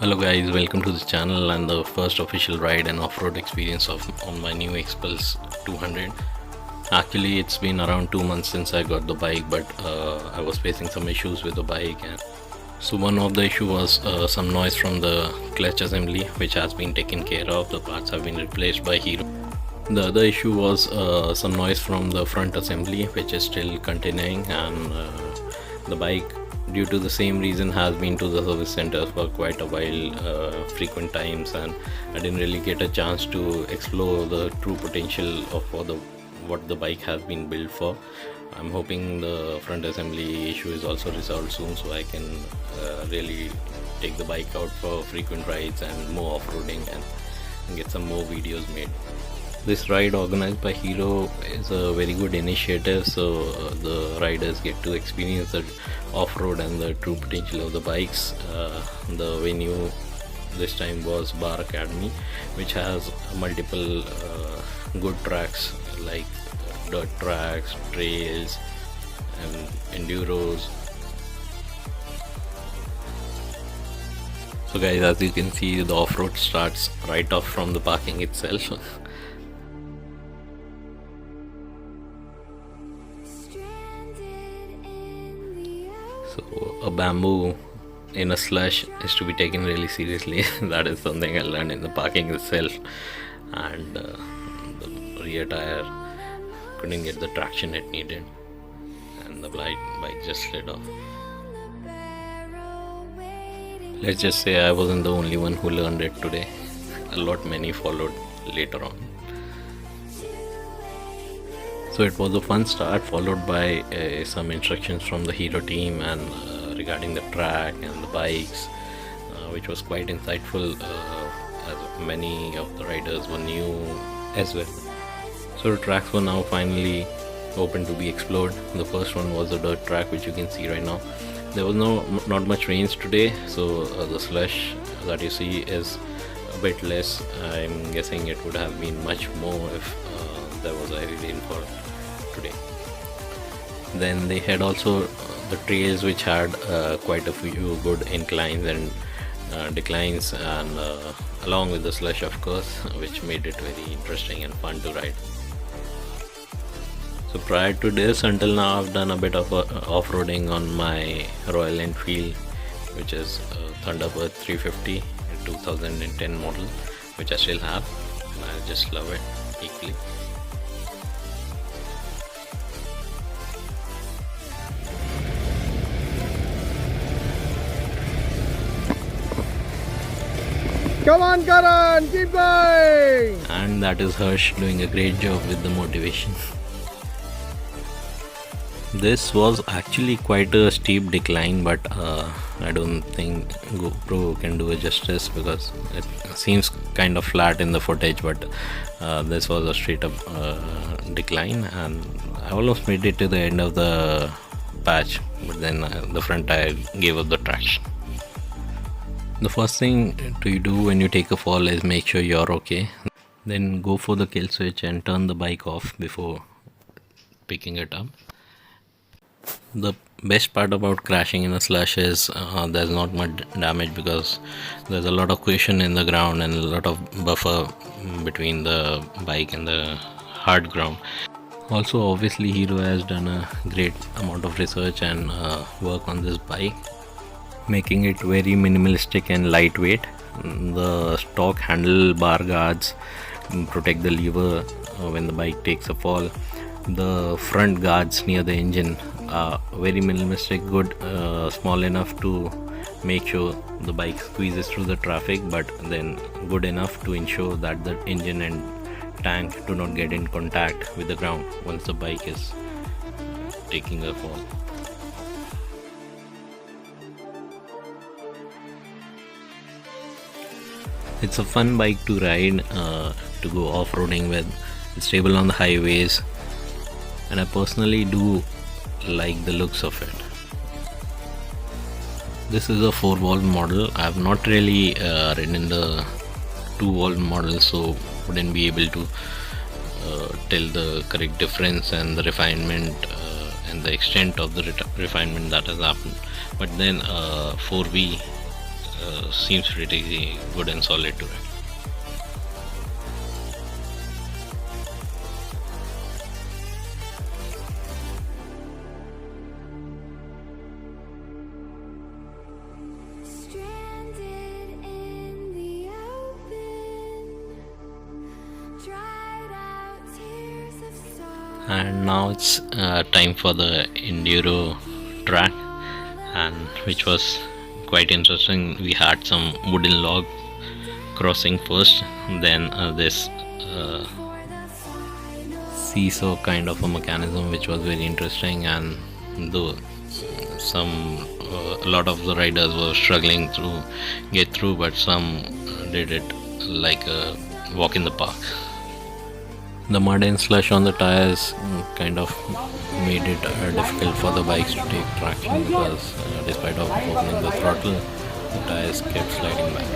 Hello guys, welcome to the channel and the first official ride and off-road experience on my new Xpulse 200. Actually, it's been around 2 months since I got the bike, but I was facing some issues with the bike. And so one of the issue was some noise from the clutch assembly, which has been taken care of. The parts have been replaced by Hero. The other issue was some noise from the front assembly, which is still continuing, and the bike, due to the same reason, has been to the service center for quite a while, frequent times, and I didn't really get a chance to explore the true potential of what the bike has been built for. I'm hoping the front assembly issue is also resolved soon, so I can really take the bike out for frequent rides and more off-roading and get some more videos made. This ride organized by Hero is a very good initiative, so the riders get to experience the off-road and the true potential of the bikes. The venue this time was Bar Academy, which has multiple good tracks like dirt tracks, trails and enduros. So guys, as you can see, the off-road starts right off from the parking itself. So a bamboo in a slush is to be taken really seriously. That is something I learned in the parking itself. And the rear tire couldn't get the traction it needed, and the bike just slid off. Let's just say I wasn't the only one who learned it today. Many followed later on. So it was a fun start, followed by some instructions from the Hero team and regarding the track and the bikes, which was quite insightful, as many of the riders were new as well. So the tracks were now finally open to be explored. The first one was a dirt track, which you can see right now. There was not much rains today, so the slush that you see is a bit less. I'm guessing it would have been much more if there was a heavy rainfall today. Then they had also the trails, which had quite a few good inclines and declines, and along with the slush, of course, which made it very interesting and fun to ride. So prior to this, until now, I've done a bit of off-roading on my Royal Enfield, which is Thunderbird 350 2010 model, which I still have. I just love it equally. Come on, Karan, keep going! And that is Harsh doing a great job with the motivation. This was actually quite a steep decline, but I don't think GoPro can do it justice, because it seems kind of flat in the footage, but this was a straight up decline, and I almost made it to the end of the patch, but then the front tire gave up the traction. The first thing to do when you take a fall is make sure you're okay. Then go for the kill switch and turn the bike off before picking it up. The best part about crashing in a slush is there's not much damage, because there's a lot of cushion in the ground and a lot of buffer between the bike and the hard ground. Also, obviously, Hero has done a great amount of research and work on this bike, making it very minimalistic and lightweight. The stock handlebar guards protect the lever when the bike takes a fall. The front guards near the engine are very minimalistic, good, small enough to make sure the bike squeezes through the traffic, but then good enough to ensure that the engine and tank do not get in contact with the ground once the bike is taking a fall. It's a fun bike to ride, to go off-roading with. It's stable on the highways, and I personally do like the looks of it. This is a 4-valve model. I have not really ridden the 2-valve model, so wouldn't be able to tell the correct difference and the refinement and the extent of the refinement that has happened. But then 4V seems pretty good and solid to it. And now it's time for the Enduro track, and which was quite interesting. We had some wooden log crossing first, then this seesaw kind of a mechanism which was very interesting, and though a lot of the riders were struggling to get through, but some did it like a walk in the park. The mud and slush on the tires kind of made it difficult for the bikes to take traction, because despite of opening the throttle, the tires kept sliding back.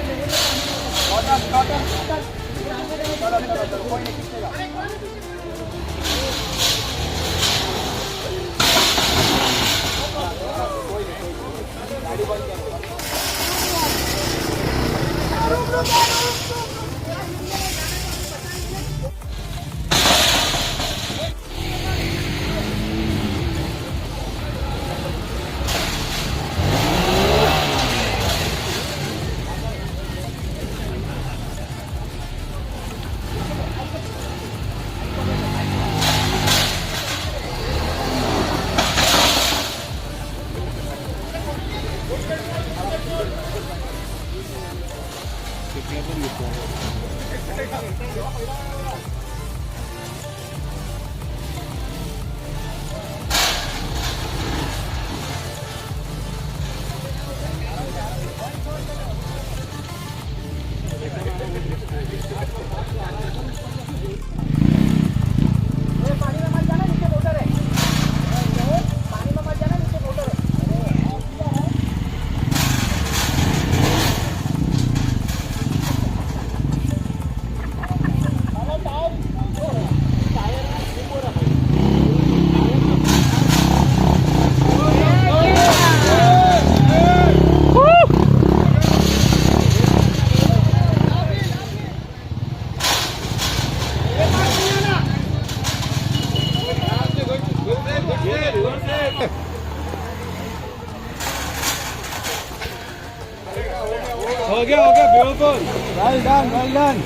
Okay, beautiful. Well done.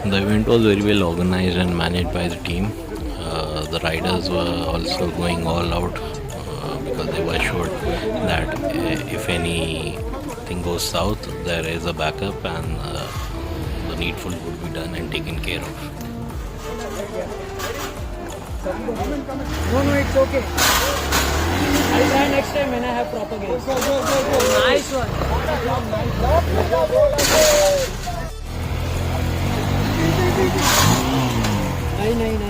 The event was very well organized and managed by the team. The riders were also going all out because they were assured that if anything goes south, there is a backup, and the needful would be done and taken care of. No, it's okay. I'll try next time when I have proper games. Go. Nice one. नहीं.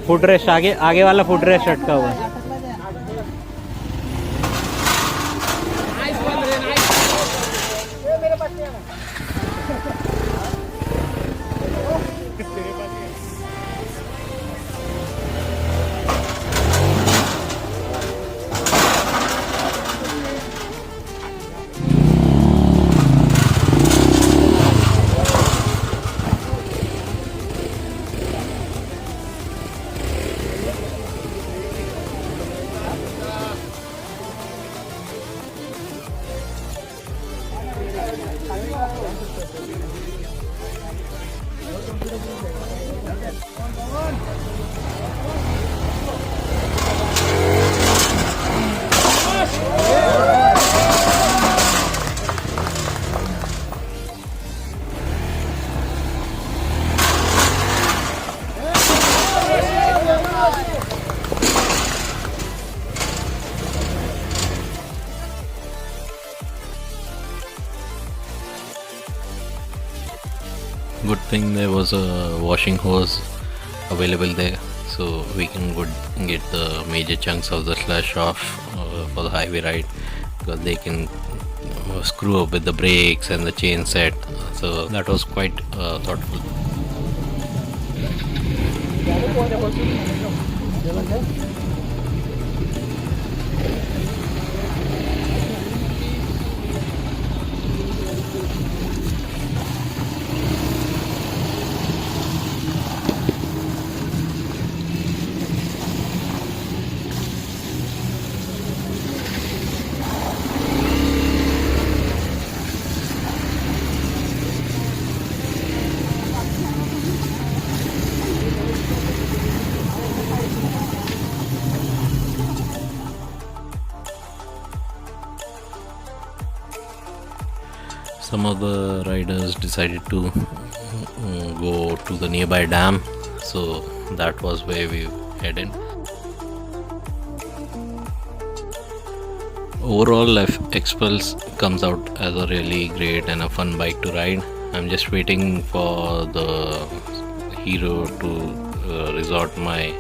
Foot rest आगे वाला foot rest अटका हुआ है. Good thing there was a washing hose available there, so we can get the major chunks of the slush off for the highway ride, because they can screw up with the brakes and the chain set. So that was quite thoughtful. Some of the riders decided to go to the nearby dam, so that was where we headed. Overall, Xpulse comes out as a really great and a fun bike to ride. I'm just waiting for the hero to resort my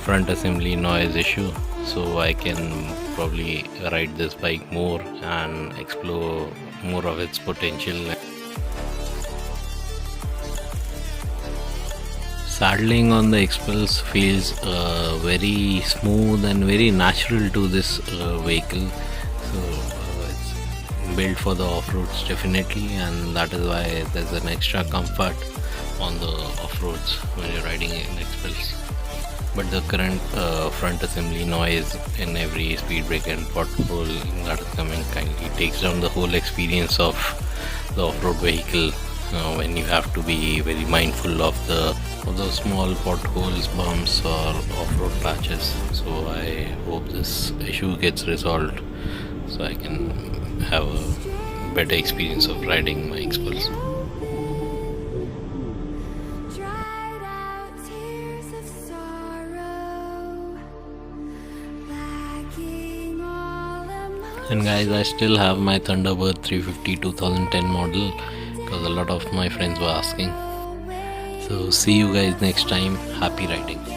front assembly noise issue, so I can probably ride this bike more and explore more of its potential. Saddling on the Xpulse feels very smooth and very natural to this vehicle, so it's built for the off-roads definitely, and that is why there's an extra comfort on the off-roads when you're riding in Xpulse. But the current front assembly noise in every speed break and pothole that is coming kindly takes down the whole experience of the off-road vehicle when you have to be very mindful of the small potholes, bumps or off-road patches. So I hope this issue gets resolved so I can have a better experience of riding my Xpulse. And guys, I still have my Thunderbird 350 2010 model because a lot of my friends were asking. So see you guys next time. Happy riding.